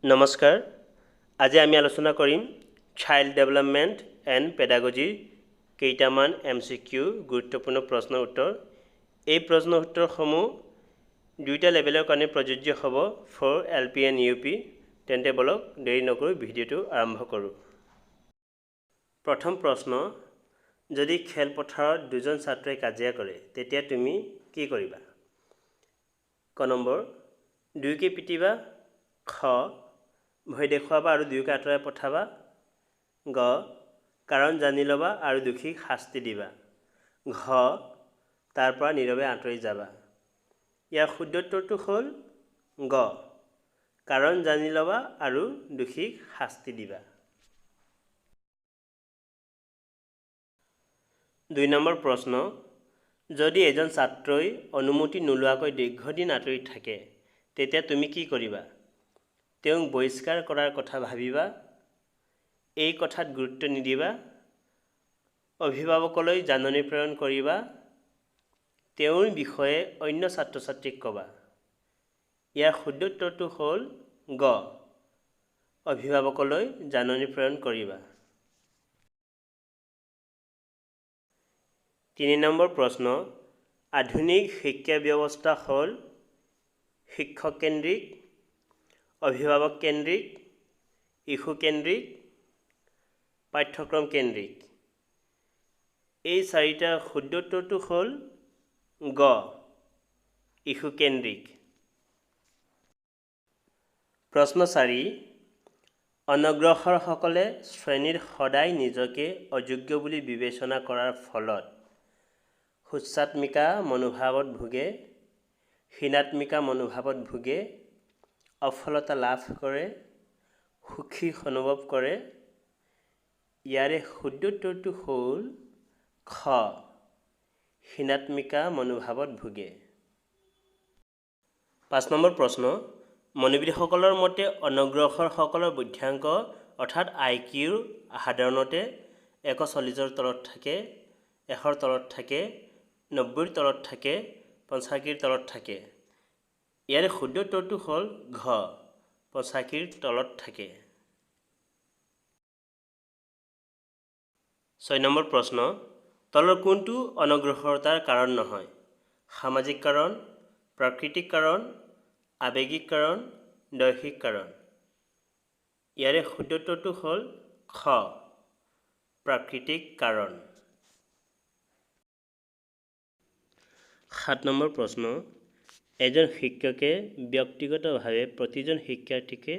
নমস্কাৰ আজি আমি আলোচনা কৰিম চাইল্ড ডেভেলপমেণ্ট এণ্ড পেডাগজিৰ কেইটামান এমচিকিউ গুৰুত্বপূৰ্ণ প্ৰশ্নৰ উত্তৰ এই প্ৰশ্নৰ উত্তৰসমূহ দুইটা লেভেলৰ কাৰণে প্ৰযোজ্য হ'ব ফৰ LP এণ্ড UP তেন্তে বলক দেৰি নকৰি ভিডিঅ'টো আৰম্ভ কৰোঁ প্ৰথম প্ৰশ্ন যদি খেলপথাৰত দুজন ছাত্ৰই কাজিয়া কৰে তেতিয়া তুমি কি কৰিবা ক নম্বৰ দুইকে পিটিবা খ ভয় দেখুৱাবা আৰু দুয়োকে আঁতৰাই পঠাবা গ কাৰণ জানি ল'বা আৰু দুখীক শাস্তি দিবা ঘ তাৰ পৰা নীৰৱে আঁতৰি যাবা ইয়াৰ শুদ্ধ উত্তৰটো হ'ল গ কাৰণ জানি ল'বা আৰু দুখীক শাস্তি দিবা ২ নম্বৰ প্ৰশ্ন যদি এজন ছাত্ৰই অনুমতি নোলোৱাকৈ দীৰ্ঘদিন আঁতৰি থাকে তেতিয়া তুমি কি কৰিবা তেওঁক বহিষ্কাৰ কৰাৰ কথা ভাবিবা এই কথাত গুৰুত্ব নিদিবা অভিভাৱকলৈ জাননী প্ৰেৰণ কৰিবা তেওঁৰ বিষয়ে অন্য ছাত্ৰ-ছাত্ৰীক ক'বা ইয়াৰ শুদ্ধ উত্তৰটো হ'ল গ অভিভাৱকলৈ জাননী প্ৰেৰণ কৰিবা ৩ নম্বৰ প্ৰশ্ন আধুনিক শিক্ষা ব্যৱস্থা হ'ল শিক্ষক কেন্দ্ৰিক অভিভাৱক কেন্দ্ৰিক শিশু কেন্দ্ৰিক পাঠ্যক্ৰম কেন্দ্ৰিক এই চাৰিটা শুদ্ধ উত্তৰটো হ'ল গ শিশু কেন্দ্ৰিক প্ৰশ্ন ৪ অনগ্ৰসৰসকলে শ্ৰেণীৰ সদায় নিজকে অযোগ্য বুলি বিবেচনা কৰাৰ ফলত সুস্বাত্মিকা মনোভাৱত ভোগে হীনাত্মিকা মনোভাৱত ভোগে অফলতা লাভ কৰে সুখী অনুভৱ কৰে ইয়াৰে শুদ্ধ উত্তৰটো হ'ল খ হীনাত্মিকা মনোভাৱত ভোগে ৫ নম্বৰ প্ৰশ্ন মনোবিদসকলৰ মতে অনগ্ৰসৰসকলৰ বুদ্ধ্যাংক অৰ্থাৎ IQ সাধাৰণতে 140ৰ তলত থাকে 100ৰ তলত থাকে 90ৰ তলত থাকে 85ৰ তলত থাকে ইয়াৰে শুদ্ধ উত্তৰটো হ'ল ঘ 85ৰ তলত থাকে ৬ নম্বৰ প্ৰশ্ন তলৰ কোনটো অনগ্ৰসৰতাৰ কাৰণ নহয় সামাজিক কাৰণ প্ৰাকৃতিক কাৰণ আৱেগিক কাৰণ দৈহিক কাৰণ ইয়াৰে শুদ্ধ উত্তৰটো হ'ল খ প্ৰাকৃতিক কাৰণ ৭ নম্বৰ প্ৰশ্ন এজন শিক্ষকে ব্যক্তিগতভাৱে প্ৰতিজন শিক্ষাৰ্থীকে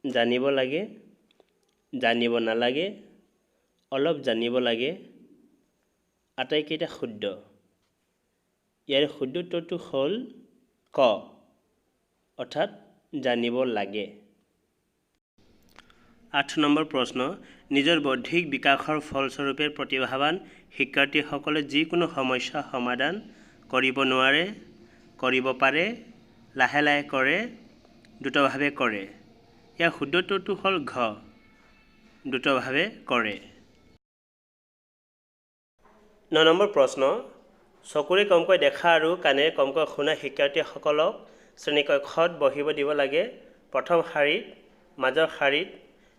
জানিব লাগে জানিব নালাগে অলপ জানিব লাগে আটাইকেইটা শুদ্ধ ইয়াৰ শুদ্ধ উত্তৰটো হ'ল ক অৰ্থাৎ জানিব লাগে ৮ নম্বৰ প্ৰশ্ন নিজৰ বৌদ্ধিক বিকাশৰ ফলস্বৰূপে প্ৰতিভাৱান শিক্ষাৰ্থীসকলে যিকোনো সমস্যা সমাধান কৰিব নোৱাৰে কৰিব পাৰে লাহে লাহে কৰে দ্ৰুতভাৱে কৰে ইয়াৰ শুদ্ধ উত্তৰটো হ'ল ঘ দ্ৰুতভাৱে কৰে ৯ নম্বৰ প্ৰশ্ন চকুৰে কমকৈ দেখা আৰু কাণেৰে কমকৈ শুনা শিক্ষাৰ্থীসকলক শ্ৰেণীকক্ষত বহিব দিব লাগে প্ৰথম শাৰীত মাজৰ শাৰীত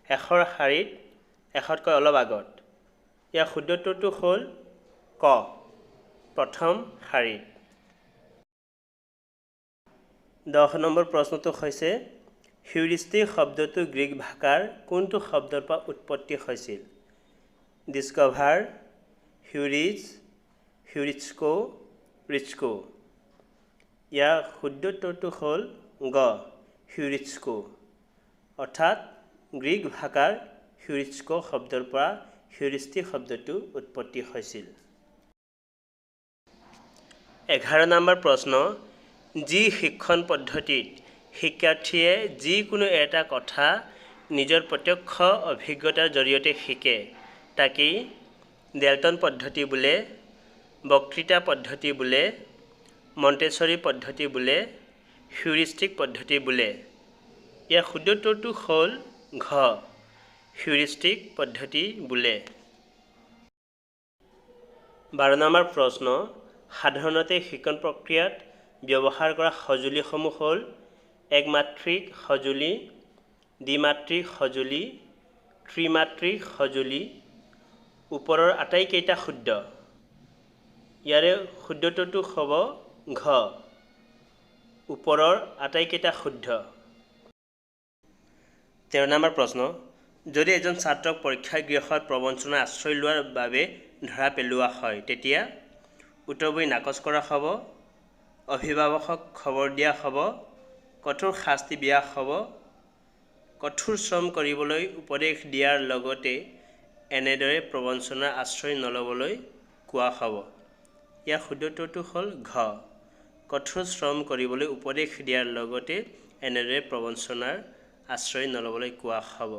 শেষৰ শাৰীত এশতকৈ অলপ আগত ইয়াৰ শুদ্ধ উত্তৰটো হ'ল ক প্ৰথম শাৰীত ১০ নম্বৰ প্ৰশ্নটো হৈছে হিউৰিষ্টিক শব্দটো গ্ৰীক ভাষাৰ কোনটো শব্দৰ পৰা উৎপত্তি হৈছিল ডিস্কভাৰ হিউৰিজ হিউৰিস্কো ৰিস্কো ইয়াৰ শুদ্ধ উত্তৰটো হ'ল গ হিউৰিস্কো অৰ্থাৎ গ্ৰীক ভাষাৰ হিউৰিস্কো শব্দৰ পৰা হিউৰিষ্টিক শব্দটো উৎপত্তি হৈছিল ১১ নম্বৰ প্ৰশ্ন যি শিক্ষণ পদ্ধতিত শিক্ষাৰ্থীয়ে যিকোনো এটা কথা নিজৰ প্ৰত্যক্ষ অভিজ্ঞতাৰ জৰিয়তে শিকে তাকেই ডেল্টন পদ্ধতি বোলে বক্তৃতা পদ্ধতি বোলে মণ্টেছৰী পদ্ধতি বোলে হিউৰিষ্টিক পদ্ধতি বোলে ইয়াৰ শুদ্ধ উত্তৰটো হ'ল ঘ হিউৰিষ্টিক পদ্ধতি বোলে ১২ নম্বৰ প্ৰশ্ন সাধাৰণতে শিক্ষণ প্ৰক্ৰিয়াত ব্যৱহাৰ কৰা সঁজুলিসমূহ হ'ল একমাত্ৰিক সঁজুলি দ্বিমাত্ৰিক সঁজুলি ত্ৰিমাত্ৰিক সঁজুলি ওপৰৰ আটাইকেইটা শুদ্ধ ইয়াৰে শুদ্ধটো হ'ব ঘ ওপৰৰ আটাইকেইটা শুদ্ধ 13 নম্বৰ প্ৰশ্ন যদি এজন ছাত্ৰক পৰীক্ষাগৃহত প্ৰবঞ্চনা আশ্ৰয় লোৱাৰ বাবে ধৰা পেলোৱা হয় তেতিয়া উত্তৰবোৰ নাকচ কৰা হ'ব অভিভাৱকক খবৰ দিয়া হ'ব কঠোৰ শাস্তি দিয়া হ'ব কঠোৰ শ্ৰম কৰিবলৈ উপদেশ দিয়াৰ লগতে এনেদৰে প্ৰবঞ্চনাৰ আশ্ৰয় নলবলৈ কোৱা হ'ব ইয়াৰ শুদ্ধটো হ'ল ঘ কঠোৰ শ্ৰম কৰিবলৈ উপদেশ দিয়াৰ লগতে এনেদৰে প্ৰবঞ্চনাৰ আশ্ৰয় নলবলৈ কোৱা হ'ব